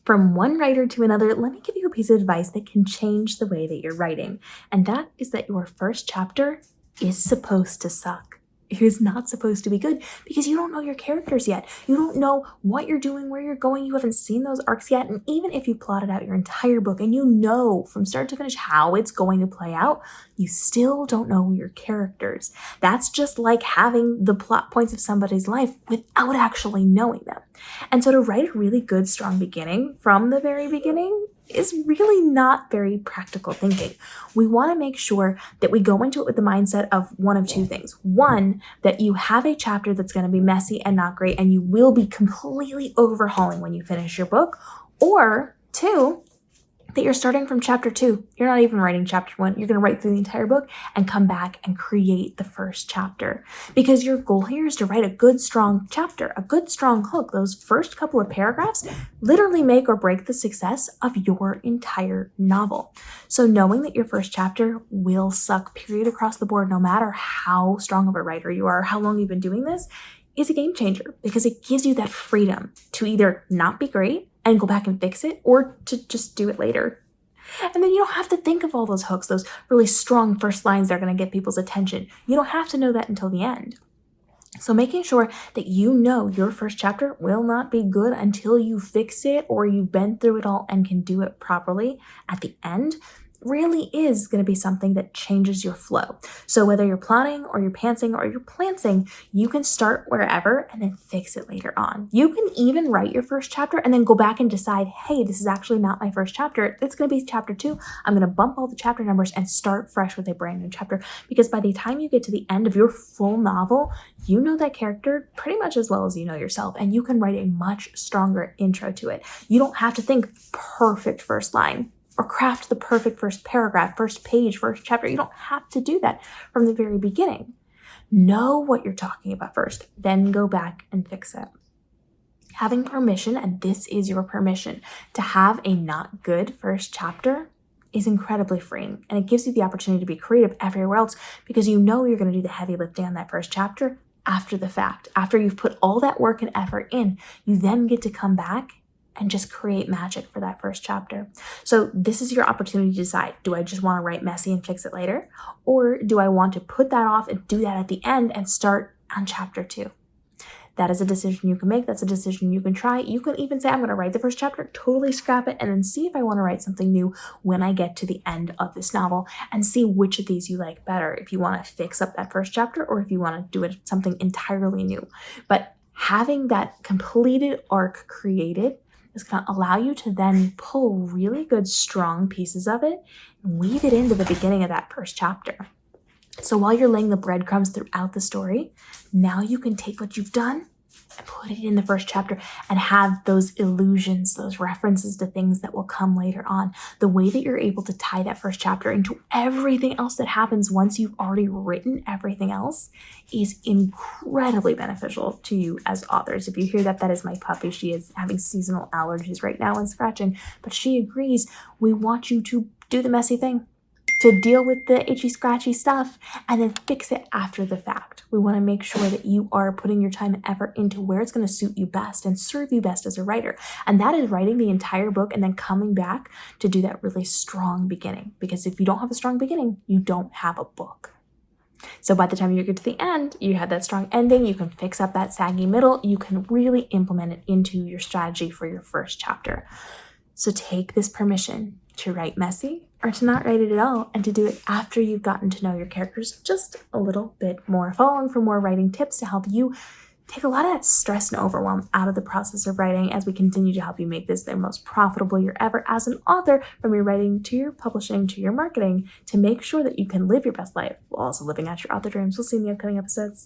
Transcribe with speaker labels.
Speaker 1: From one writer to another, let me give you a piece of advice that can change the way that you're writing. And that is that your first chapter is supposed to suck. It is not supposed to be good because you don't know your characters yet. You don't know what you're doing, where you're going. You haven't seen those arcs yet. And even if you plotted out your entire book and you know from start to finish how it's going to play out, you still don't know your characters. That's just like having the plot points of somebody's life without actually knowing them. And so to write a really good, strong beginning from the very beginning is really not very practical thinking. We want to make sure that we go into it with the mindset of one of two things. One, that you have a chapter that's going to be messy and not great, and you will be completely overhauling when you finish your book. Or two, that you're starting from chapter 2. You're not even writing chapter 1. You're going to write through the entire book and come back and create the first chapter. Because your goal here is to write a good, strong chapter, a good, strong hook. Those first couple of paragraphs literally make or break the success of your entire novel. So knowing that your first chapter will suck, period, across the board, no matter how strong of a writer you are, how long you've been doing this, is a game changer because it gives you that freedom to either not be great and go back and fix it, or to just do it later. And then you don't have to think of all those hooks, those really strong first lines that are going to get people's attention. You don't have to know that until the end. So making sure that you know your first chapter will not be good until you fix it or you've been through it all and can do it properly at the end really is going to be something that changes your flow. So whether you're plotting or you're pantsing or you're planting, you can start wherever and then fix it later on. You can even write your first chapter and then go back and decide, hey, this is actually not my first chapter. It's going to be chapter 2. I'm going to bump all the chapter numbers and start fresh with a brand new chapter. Because by the time you get to the end of your full novel, you know that character pretty much as well as you know yourself, and you can write a much stronger intro to it. You don't have to think perfect first line or craft the perfect first paragraph, first page, first chapter. You don't have to do that from the very beginning. Know what you're talking about first, then go back and fix it. Having permission, and this is your permission, to have a not good first chapter is incredibly freeing, and it gives you the opportunity to be creative everywhere else because you know you're going to do the heavy lifting on that first chapter after the fact. After you've put all that work and effort in, you then get to come back and just create magic for that first chapter. So this is your opportunity to decide, do I just want to write messy and fix it later? Or do I want to put that off and do that at the end and start on chapter 2? That is a decision you can make. That's a decision you can try. You can even say, I'm going to write the first chapter, totally scrap it, and then see if I want to write something new when I get to the end of this novel and see which of these you like better. If you want to fix up that first chapter or if you want to do it something entirely new. But having that completed arc created is going to allow you to then pull really good, strong pieces of it and weave it into the beginning of that first chapter. So while you're laying the breadcrumbs throughout the story, now you can take what you've done and put it in the first chapter and have those illusions, those references to things that will come later on. The way that you're able to tie that first chapter into everything else that happens once you've already written everything else is incredibly beneficial to you as authors. If you hear that, that is my puppy. She is having seasonal allergies right now and scratching, but she agrees. We want you to do the messy thing, to deal with the itchy, scratchy stuff, and then fix it after the fact. We want to make sure that you are putting your time and effort into where it's going to suit you best and serve you best as a writer. And that is writing the entire book and then coming back to do that really strong beginning. Because if you don't have a strong beginning, you don't have a book. So by the time you get to the end, you have that strong ending, you can fix up that saggy middle, you can really implement it into your strategy for your first chapter. So take this permission to write messy or to not write it at all and to do it after you've gotten to know your characters just a little bit more. Follow along for more writing tips to help you take a lot of that stress and overwhelm out of the process of writing as we continue to help you make this the most profitable year ever as an author, from your writing to your publishing to your marketing, to make sure that you can live your best life while also living out your author dreams. We'll see you in the upcoming episodes.